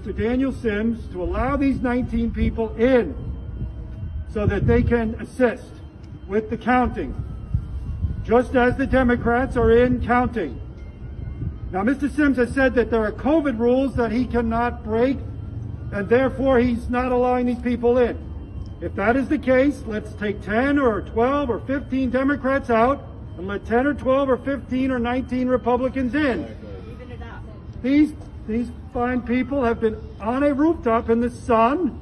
to Daniel Sims to allow these 19 people in so that they can assist with the counting, just as the Democrats are in counting. Now, Mr. Sims has said that there are COVID rules that he cannot break, and therefore he's not allowing these people in. If that is the case, let's take 10 or 12 or 15 Democrats out and let 10 or 12 or 15 or 19 Republicans in. These fine people have been on a rooftop in the sun.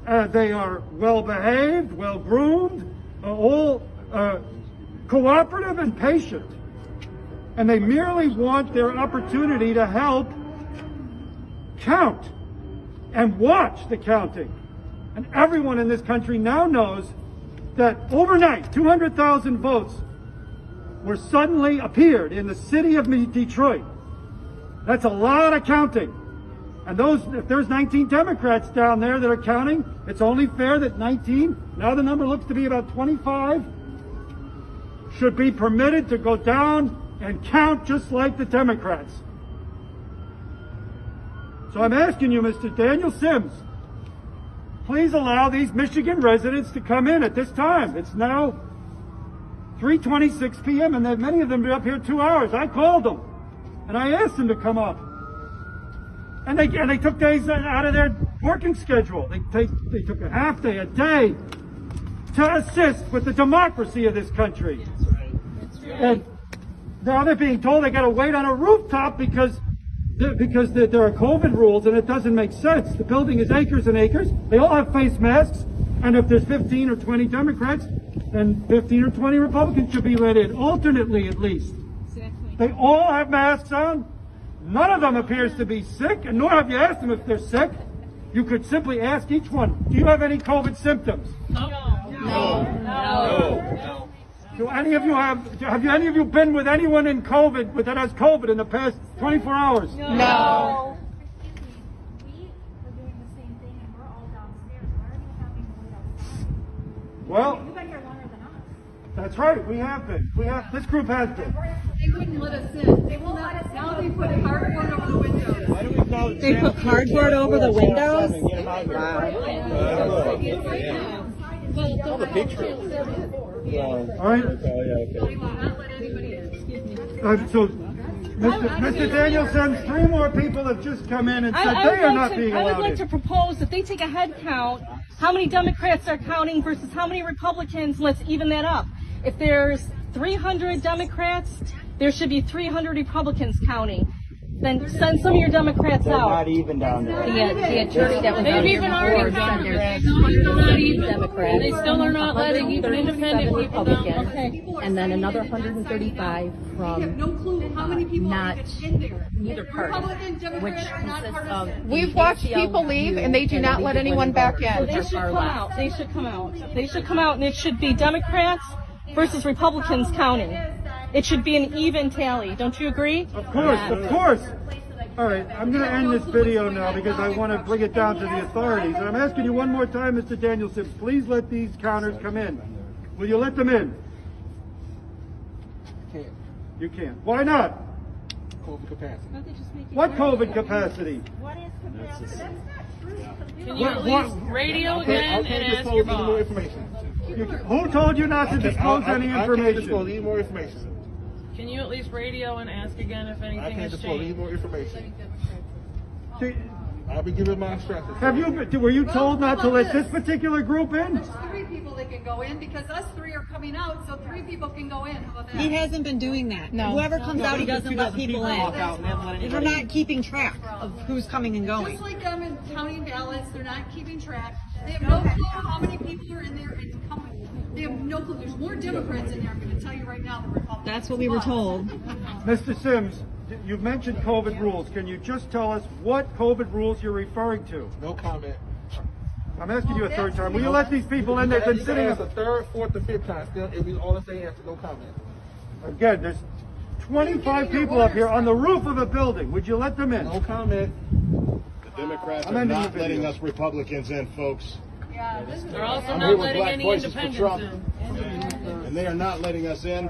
They are well behaved, well groomed, all cooperative and patient. And they merely want their opportunity to help count and watch the counting. And everyone in this country now knows that overnight 200,000 votes were suddenly appeared in the city of Detroit. That's a lot of counting. And if there's 19 Democrats down there that are counting, it's only fair that 19, now the number looks to be about 25, should be permitted to go down and count just like the Democrats. So I'm asking you, Mr. Daniel Sims, please allow these Michigan residents to come in at this time. It's now 3:26 p.m. and many of them have been up here 2 hours. I called them and I asked them to come up. And they took days out of their working schedule. They took a half day, a day to assist with the democracy of this country. That's right. And now they're being told they got to wait on a rooftop because there are COVID rules, and it doesn't make sense. The building is acres and acres. They all have face masks, and if there's 15 or 20 Democrats, then 15 or 20 Republicans should be let in, alternately at least. Exactly. They all have masks on. None of them appears to be sick, and nor have you asked them if they're sick. You could simply ask each one, do you have any COVID symptoms? No. Do any of you have any of you been with anyone in COVID that has COVID in the past 24 hours? No. We are doing the same thing and we're all downstairs. Why are you having to wait outside? Well, You've been here longer than us. that's right. We have been. This group has been. They wouldn't let us in. They won't let us in. Now they put cardboard over the windows. Why do we call They put cardboard over the windows? All the pictures. All right. They will not let anybody in. Excuse me. So, Mr. Daniel Sims, 3 more people have just come in and said they are not being I would allowed like to in. propose that they take a head count, how many Democrats are counting versus how many Republicans, let's even that up. If there's 300 Democrats, there should be 300 Republicans counting. Then send some of your Democrats out. Not even down there. The attorney that was They've on even here already before counted. said They're there's still not even. Democrats. They still are not letting even independent people down. Republicans, Okay. and then another 135 We have from no clue how many people not are in there. neither party, Republican, Democrat which are not consists part of of it. We've watched people leave and they do not let anyone back in. They should come out. They should come out. They should come out, and it should be Democrats versus Republicans counting. It should be an even tally. Don't you agree? Of course, of course. All right, I'm going to end this video now because I want to bring it down to the authorities. And I'm asking you one more time, Mr. Daniel Sims, please let these counters come in. Will you let them in? Can't. You can't. Why not? COVID capacity. What COVID capacity? What is capacity? That's not true. Can you at least radio again and ask your Any more boss? information. Who told you not to disclose any I can't information? disclose any more information. Can you at least radio and ask again if I anything can't has disclose any changed? more information. See, I'll be giving my instructions. were you told not to let this particular group in? There's 3 people that can go in because us 3 are coming out, so 3 people can go in. How about that? He hasn't been doing that. No. Whoever comes out, he doesn't let people in. We're not keeping track of who's coming and going. Just like them in counting ballots, they're not keeping track. They have no clue how many people are in there and coming. They have no clue. There's more Democrats in there, I'm going to tell you right now, than Republicans. That's what we were told. Mr. Sims, you've mentioned COVID rules. Can you just tell us what COVID rules you're referring to? No comment. I'm asking you a third time. Will you let these people in? They've been sitting. a third, fourth, or fifth time. Still, it'll be all the same answer. No comment. Again, there's 25 people up here on the roof of a building. Would you let them in? No comment. The Democrats I'm are ending not the letting video. us Republicans in, folks. Yeah, this is They're also I'm not here with letting Black any Voices for independents Trump. in. And they are not letting us in.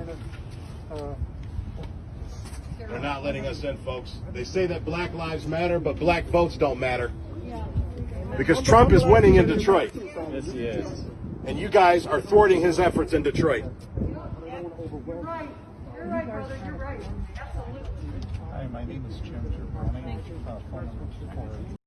They're not letting us in, folks. They say that black lives matter, but black votes don't matter. Because Trump is winning in Detroit. Yes, he is. And you guys are thwarting his efforts in Detroit. You're right. You're right, brother. You're right. Absolutely. Hi, my name is Jim Giovanni. Phone number 4